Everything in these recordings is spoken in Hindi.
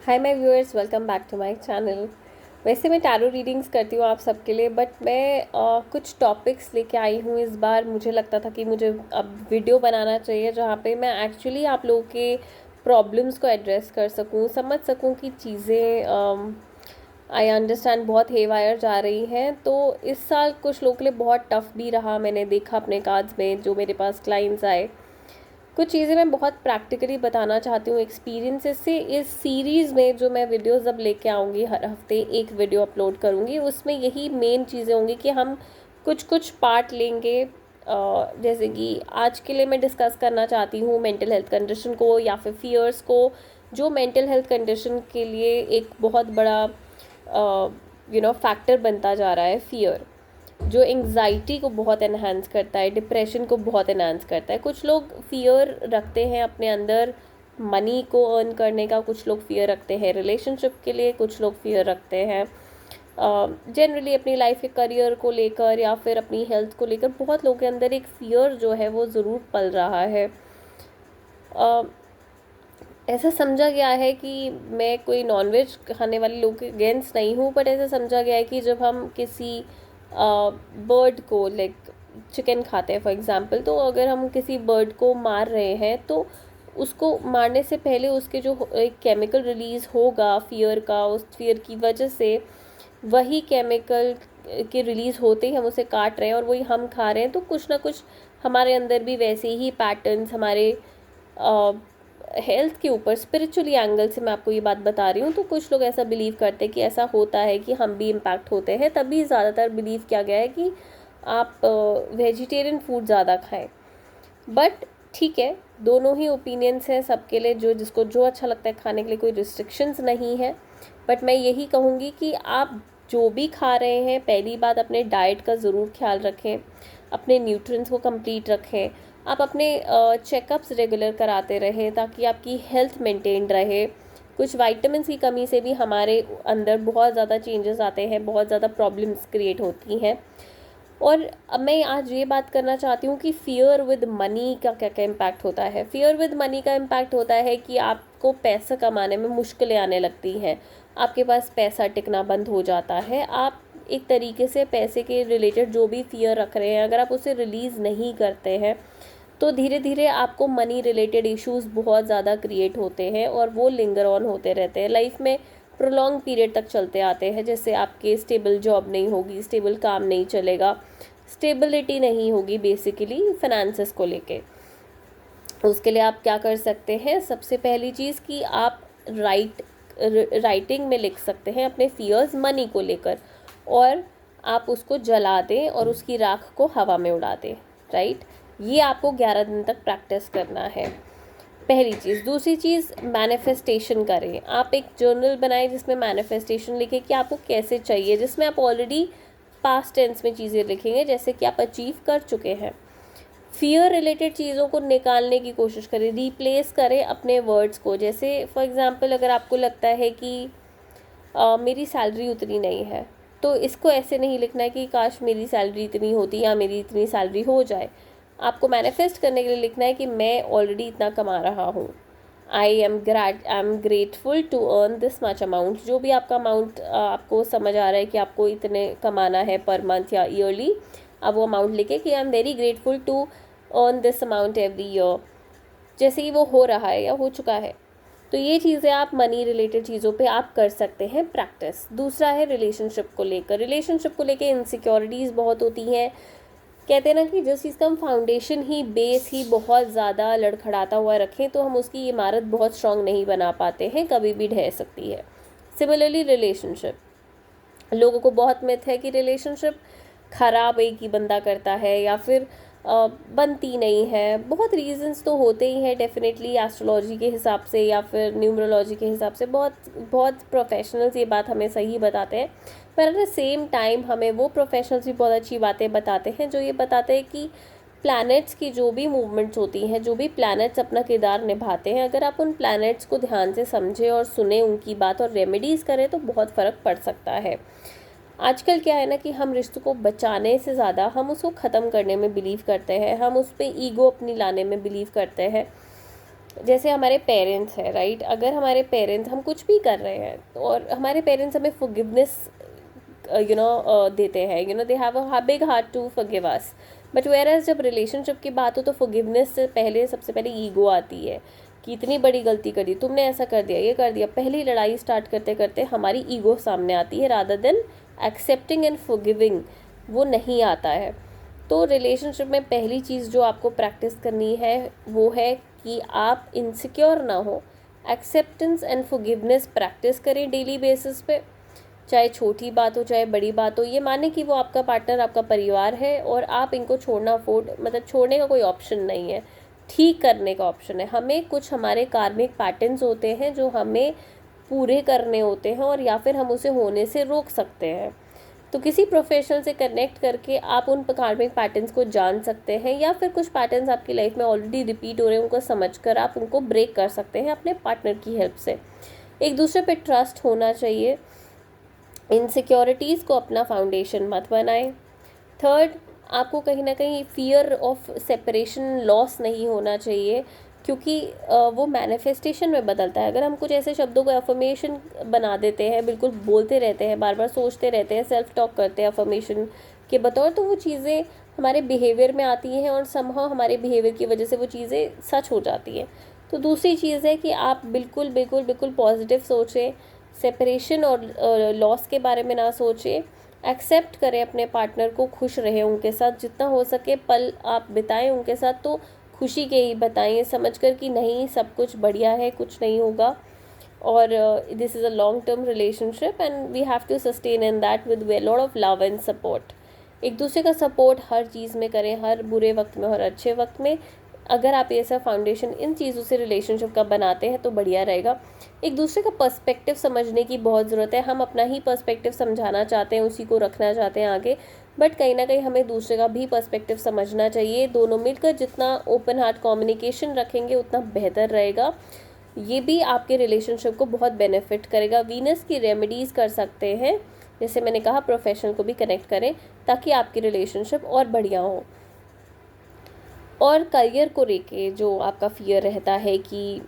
Hi my viewers, welcome back to my channel. वैसे मैं टैरो रीडिंग्स करती हूँ आप सबके लिए, बट मैं कुछ टॉपिक्स लेके आई हूँ इस बार। मुझे लगता था कि मुझे अब वीडियो बनाना चाहिए जहाँ पे मैं एक्चुअली आप लोगों के प्रॉब्लम्स को एड्रेस कर सकूँ, समझ सकूँ कि चीज़ें आई अंडरस्टैंड बहुत हेवायर जा रही हैं। तो इस साल कुछ लोगों के लिए बहुत टफ भी रहा, मैंने देखा अपने कार्ड्स में जो मेरे पास क्लाइंट्स आए। कुछ चीज़ें मैं बहुत प्रैक्टिकली बताना चाहती हूँ एक्सपीरियंसेस से। इस सीरीज़ में जो मैं वीडियोस अब लेके आऊँगी, हर हफ्ते एक वीडियो अपलोड करूँगी, उसमें यही मेन चीज़ें होंगी कि हम कुछ कुछ पार्ट लेंगे। जैसे कि आज के लिए मैं डिस्कस करना चाहती हूँ मेंटल हेल्थ कंडीशन को या फिर फियर्स को, जो मेंटल हेल्थ कंडीशन के लिए एक बहुत बड़ा फैक्टर बनता जा रहा है। फियर जो एंग्जाइटी को बहुत एनहांस करता है, डिप्रेशन को बहुत एनहांस करता है। कुछ लोग फियर रखते हैं अपने अंदर मनी को अर्न करने का, कुछ लोग फियर रखते हैं रिलेशनशिप के लिए, कुछ लोग फियर रखते हैं जनरली अपनी लाइफ के करियर को लेकर या फिर अपनी हेल्थ को लेकर। बहुत लोगों के अंदर एक फियर जो है वो ज़रूर पल रहा है। ऐसा समझा गया है कि मैं कोई नॉनवेज खाने वाले लोगों के अगेंस्ट नहीं हूँ, बट ऐसा समझा गया है कि जब हम किसी बर्ड को, लाइक चिकन खाते हैं फॉर एग्ज़ाम्पल, तो अगर हम किसी बर्ड को मार रहे हैं तो उसको मारने से पहले उसके जो एक केमिकल रिलीज़ होगा फियर का, उस फियर की वजह से वही केमिकल के रिलीज़ होते ही हम उसे काट रहे हैं और वही हम खा रहे हैं। तो कुछ ना कुछ हमारे अंदर भी वैसे ही पैटर्न्स, हमारे हेल्थ के ऊपर स्पिरिचुअली एंगल से मैं आपको ये बात बता रही हूँ। तो कुछ लोग ऐसा बिलीव करते हैं कि ऐसा होता है कि हम भी इम्पैक्ट होते हैं, तभी ज़्यादातर बिलीव किया गया है कि आप वेजिटेरियन फूड ज़्यादा खाएं। बट ठीक है, दोनों ही ओपिनियंस हैं सबके लिए, जो जिसको जो अच्छा लगता है खाने के लिए, कोई रिस्ट्रिक्शंस नहीं है। बट मैं यही कहूँगी कि आप जो भी खा रहे हैं, पहली बात अपने डाइट का ज़रूर ख्याल रखें, अपने न्यूट्रिएंट्स को कंप्लीट रखें, आप अपने चेकअप्स रेगुलर कराते रहें ताकि आपकी हेल्थ मेंटेन रहे। कुछ वाइटामिन्स की कमी से भी हमारे अंदर बहुत ज़्यादा चेंजेस आते हैं, बहुत ज़्यादा प्रॉब्लम्स क्रिएट होती हैं। और अब मैं आज ये बात करना चाहती हूँ कि फ़ियर विद मनी का क्या क्या इम्पैक्ट होता है। फ़ियर विद मनी का इम्पैक्ट होता है कि आपको पैसा कमाने में मुश्किलें आने लगती हैं, आपके पास पैसा टिकना बंद हो जाता है। आप एक तरीके से पैसे के रिलेटेड जो भी फ़ियर रख रहे हैं, अगर आप उसे रिलीज़ नहीं करते हैं तो धीरे धीरे आपको मनी रिलेटेड इश्यूज़ बहुत ज़्यादा क्रिएट होते हैं और वो लिंगर ऑन होते रहते हैं लाइफ में, प्रोलॉन्ग पीरियड तक चलते आते हैं। जैसे आपके स्टेबल जॉब नहीं होगी, स्टेबल काम नहीं चलेगा, स्टेबिलिटी नहीं होगी बेसिकली फाइनेंसेस को लेके। उसके लिए आप क्या कर सकते हैं, सबसे पहली चीज़ कि आप राइटिंग में लिख सकते हैं अपने फियर्स मनी को लेकर, और आप उसको जला दें और उसकी राख को हवा में उड़ा दें। राइट, ये आपको 11 दिन तक प्रैक्टिस करना है, पहली चीज़। दूसरी चीज़, मैनिफेस्टेशन करें। आप एक जर्नल बनाएं जिसमें मैनिफेस्टेशन लिखें कि आपको कैसे चाहिए, जिसमें आप ऑलरेडी पास्ट टेंस में चीज़ें लिखेंगे जैसे कि आप अचीव कर चुके हैं। फियर रिलेटेड चीज़ों को निकालने की कोशिश करें, रिप्लेस करें अपने वर्ड्स को। जैसे फॉर एग्ज़ाम्पल, अगर आपको लगता है कि मेरी सैलरी उतनी नहीं है, तो इसको ऐसे नहीं लिखना है कि काश मेरी सैलरी इतनी होती या मेरी इतनी सैलरी हो जाए। आपको मैनिफेस्ट करने के लिए लिखना है कि मैं ऑलरेडी इतना कमा रहा हूँ, I am grateful to earn this much amount. जो भी आपका अमाउंट आपको समझ आ रहा है कि आपको इतने कमाना है पर मंथ या ईयरली, आप वो अमाउंट लिखे कि I am very grateful to earn this amount every year, जैसे कि वो हो रहा है या हो चुका है। तो ये चीज़ें आप मनी रिलेटेड चीज़ों पे आप कर सकते हैं प्रैक्टिस। दूसरा है रिलेशनशिप को लेकर। रिलेशनशिप को लेकर इनसिक्योरिटीज़ बहुत होती हैं। कहते हैं ना कि जिस चीज़ का हम फाउंडेशन ही, बेस ही बहुत ज़्यादा लड़खड़ाता हुआ रखें तो हम उसकी इमारत बहुत स्ट्रांग नहीं बना पाते हैं, कभी भी ढह सकती है। सिमिलरली रिलेशनशिप, लोगों को बहुत मिथ है कि रिलेशनशिप ख़राब एक ही बंदा करता है या फिर बनती नहीं है। बहुत रीजंस तो होते ही हैं डेफिनेटली, एस्ट्रोलॉजी के हिसाब से या फिर न्यूमरोलॉजी के हिसाब से बहुत बहुत प्रोफेशनल्स ये बात हमें सही बताते हैं। पर एट द सेम टाइम हमें वो प्रोफेशनल्स भी बहुत अच्छी बातें बताते हैं जो ये बताते हैं कि प्लैनेट्स की जो भी मूवमेंट्स होती हैं, जो भी प्लैनेट्स अपना किरदार निभाते हैं, अगर आप उन प्लैनेट्स को ध्यान से समझें और सुने उनकी बात और रेमेडीज़ करें तो बहुत फ़र्क पड़ सकता है। आजकल क्या है ना कि हम रिश्तों को बचाने से ज़्यादा हम उसको ख़त्म करने में बिलीव करते हैं, हम उस पर ईगो अपनी लाने में बिलीव करते हैं। जैसे हमारे पेरेंट्स हैं, राइट, अगर हमारे पेरेंट्स, हम कुछ भी कर रहे हैं और हमारे पेरेंट्स हमें फॉरगिवनेस देते हैं, they have a big heart to forgive us, but whereas जब रिलेशनशिप की बात हो तो फॉरगिवनेस से पहले सबसे पहले ईगो आती है कि इतनी बड़ी गलती करी तुमने, ऐसा कर दिया, ये कर दिया, पहली लड़ाई स्टार्ट करते करते हमारी ईगो सामने आती है rather than accepting and forgiving, वो नहीं आता है। तो रिलेशनशिप में पहली चीज़ जो आपको प्रैक्टिस करनी है वो है कि आप इनसिक्योर ना हो, एक्सेप्टेंस एंड फॉरगिवनेस प्रैक्टिस करें डेली बेसिस पे, चाहे छोटी बात हो चाहे बड़ी बात हो, ये माने कि वो आपका पार्टनर, आपका परिवार है और आप इनको छोड़ना छोड़ने का कोई ऑप्शन नहीं है, ठीक करने का ऑप्शन है। हमें कुछ हमारे कार्मिक पैटर्न्स होते हैं जो हमें पूरे करने होते हैं और या फिर हम उसे होने से रोक सकते हैं। तो किसी प्रोफेशनल से कनेक्ट करके आप उन कार्मिक पैटर्न्स को जान सकते हैं, या फिर कुछ पैटर्न्स आपकी लाइफ में ऑलरेडी रिपीट हो रहे हैं उनको समझकर आप उनको ब्रेक कर सकते हैं अपने पार्टनर की हेल्प से। एक दूसरे पे ट्रस्ट होना चाहिए, इनसिक्योरिटीज़ को अपना फाउंडेशन मत बनाएं। थर्ड, आपको कहीं ना कहीं फियर ऑफ सेपरेशन, लॉस नहीं होना चाहिए, क्योंकि वो मैनिफेस्टेशन में बदलता है। अगर हम कुछ ऐसे शब्दों को अफर्मेशन बना देते हैं, बिल्कुल बोलते रहते हैं, बार बार सोचते रहते हैं, सेल्फ टॉक करते हैं अफर्मेशन के बतौर, तो वो चीज़ें हमारे बिहेवियर में आती हैं और समहाउ हमारे बिहेवियर की वजह से वो चीज़ें सच हो जाती हैं। तो दूसरी चीज़ है कि आप बिल्कुल बिल्कुल बिल्कुल पॉजिटिव सोचें, सेपरेशन और लॉस के बारे में ना सोचें, एक्सेप्ट करें अपने पार्टनर को, खुश रहें उनके साथ, जितना हो सके पल आप बिताएं उनके साथ तो खुशी के ही बताएं, समझ कर कि नहीं सब कुछ बढ़िया है, कुछ नहीं होगा, और this is a long term relationship and we have to sustain in that with way lot of love and support. एक दूसरे का सपोर्ट हर चीज़ में करें, हर बुरे वक्त में और अच्छे वक्त में। अगर आप ऐसा फाउंडेशन इन चीज़ों से रिलेशनशिप का बनाते हैं तो बढ़िया रहेगा। एक दूसरे का पर्सपेक्टिव समझने की बहुत ज़रूरत है। हम अपना ही पर्सपेक्टिव समझाना चाहते हैं, उसी को रखना चाहते हैं आगे, बट कहीं ना कहीं हमें दूसरे का भी पर्सपेक्टिव समझना चाहिए। दोनों मिलकर जितना ओपन हार्ट कम्युनिकेशन रखेंगे उतना बेहतर रहेगा। ये भी आपके रिलेशनशिप को बहुत बेनिफिट करेगा। वीनस की रेमेडीज़ कर सकते हैं, जैसे मैंने कहा प्रोफेशनल को भी कनेक्ट करें ताकि आपकी रिलेशनशिप और बढ़िया हो। और करियर को लेके जो आपका फियर रहता है कि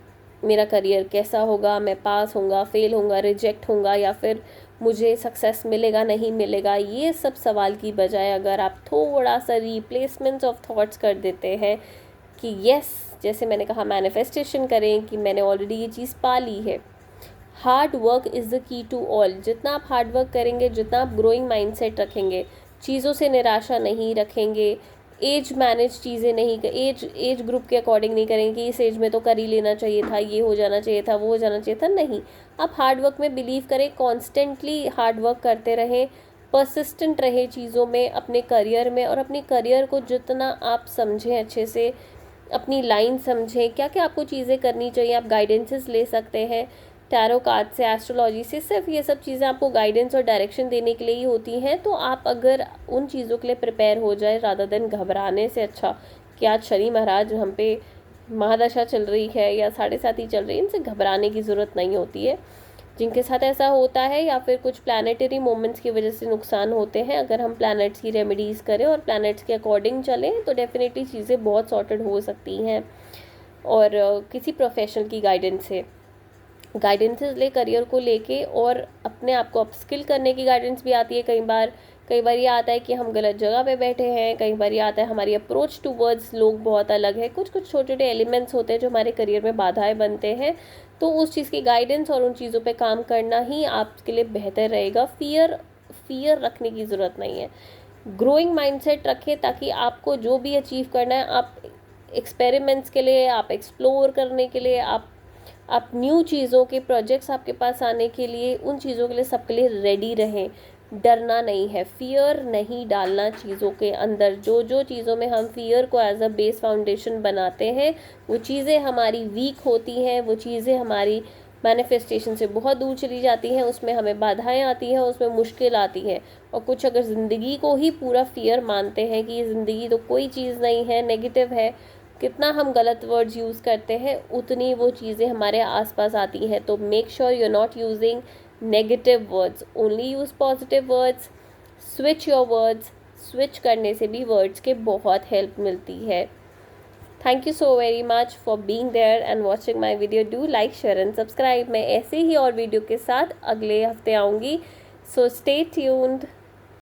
मेरा करियर कैसा होगा, मैं पास होऊंगा, फेल होऊंगा, रिजेक्ट होऊंगा, या फिर मुझे सक्सेस मिलेगा नहीं मिलेगा, ये सब सवाल की बजाय अगर आप थोड़ा सा रिप्लेसमेंट ऑफ थॉट्स कर देते हैं कि यस, जैसे मैंने कहा मैनिफेस्टेशन करें कि मैंने ऑलरेडी ये चीज़ पा ली है। Hard work is the key to all. जितना आप हार्ड वर्क करेंगे, जितना आप ग्रोइंग माइंडसेट रखेंगे, चीज़ों से निराशा नहीं रखेंगे, एज मैनेज चीज़ें नहीं, एज ग्रुप के अकॉर्डिंग नहीं करेंगे कि इस एज में तो कर ही लेना चाहिए था, ये हो जाना चाहिए था, वो हो जाना चाहिए था, नहीं। आप हार्ड वर्क में बिलीव करें, कॉन्स्टेंटली हार्ड वर्क करते रहें, परसिस्टेंट रहे चीज़ों में, अपने करियर में, और अपने करियर को जितना आप समझें अच्छे से, अपनी लाइन समझें, क्या क्या आपको चीज़ें करनी चाहिए। आप गाइडेंसेस ले सकते हैं टैरो कार्ड से, एस्ट्रोलॉजी से, सिर्फ ये सब चीज़ें आपको गाइडेंस और डायरेक्शन देने के लिए ही होती हैं। तो आप अगर उन चीज़ों के लिए प्रिपेयर हो जाए रादर देन घबराने से अच्छा कि आज शनि महाराज हम पे महादशा चल रही है या 7.5 ही चल रही है, इनसे घबराने की ज़रूरत नहीं होती है। जिनके साथ ऐसा होता है या फिर कुछ प्लानिटरी मोमेंट्स की वजह से नुकसान होते हैं, अगर हम प्लैनेट्स की रेमेडीज़ करें और प्लैनेट्स के अकॉर्डिंग चलें तो डेफिनेटली चीज़ें बहुत सॉर्टेड हो सकती हैं। और किसी प्रोफेशनल की गाइडेंसेस ले करियर को लेके, और अपने आप को अपस्किल करने की गाइडेंस भी आती है। कई बार ये आता है कि हम गलत जगह पे बैठे हैं, कई बार ये आता है हमारी अप्रोच टूवर्ड्स लोग बहुत अलग है, कुछ कुछ छोटे छोटे एलिमेंट्स होते हैं जो हमारे करियर में बाधाएं बनते हैं। तो उस चीज़ की गाइडेंस और उन चीज़ों पे काम करना ही आपके लिए बेहतर रहेगा। फियर रखने की ज़रूरत नहीं है। ग्रोइंग माइंडसेट रखें ताकि आपको जो भी अचीव करना है, आप एक्सपेरिमेंट्स के लिए, आप एक्सप्लोर करने के लिए, आप न्यू चीज़ों के प्रोजेक्ट्स आपके पास आने के लिए, उन चीज़ों के लिए, सबके लिए रेडी रहें। डरना नहीं है, फियर नहीं डालना चीज़ों के अंदर। जो जो चीज़ों में हम फियर को एज अ बेस फाउंडेशन बनाते हैं वो चीज़ें हमारी वीक होती हैं, वो चीज़ें हमारी मैनिफेस्टेशन से बहुत दूर चली जाती हैं, उसमें हमें बाधाएं आती हैं, उसमें मुश्किल आती है। और कुछ अगर ज़िंदगी को ही पूरा फियर मानते हैं कि ये ज़िंदगी तो कोई चीज़ नहीं है, नेगेटिव है, कितना हम गलत वर्ड्स यूज़ करते हैं उतनी वो चीज़ें हमारे आसपास आती हैं। तो make sure you are not using negative words, only use positive words. Switch your words, switch करने से भी वर्ड्स के बहुत हेल्प मिलती है। Thank you so very much for being there and watching my video. Do like, share and subscribe. मैं ऐसे ही और वीडियो के साथ अगले हफ्ते आऊँगी. So stay tuned.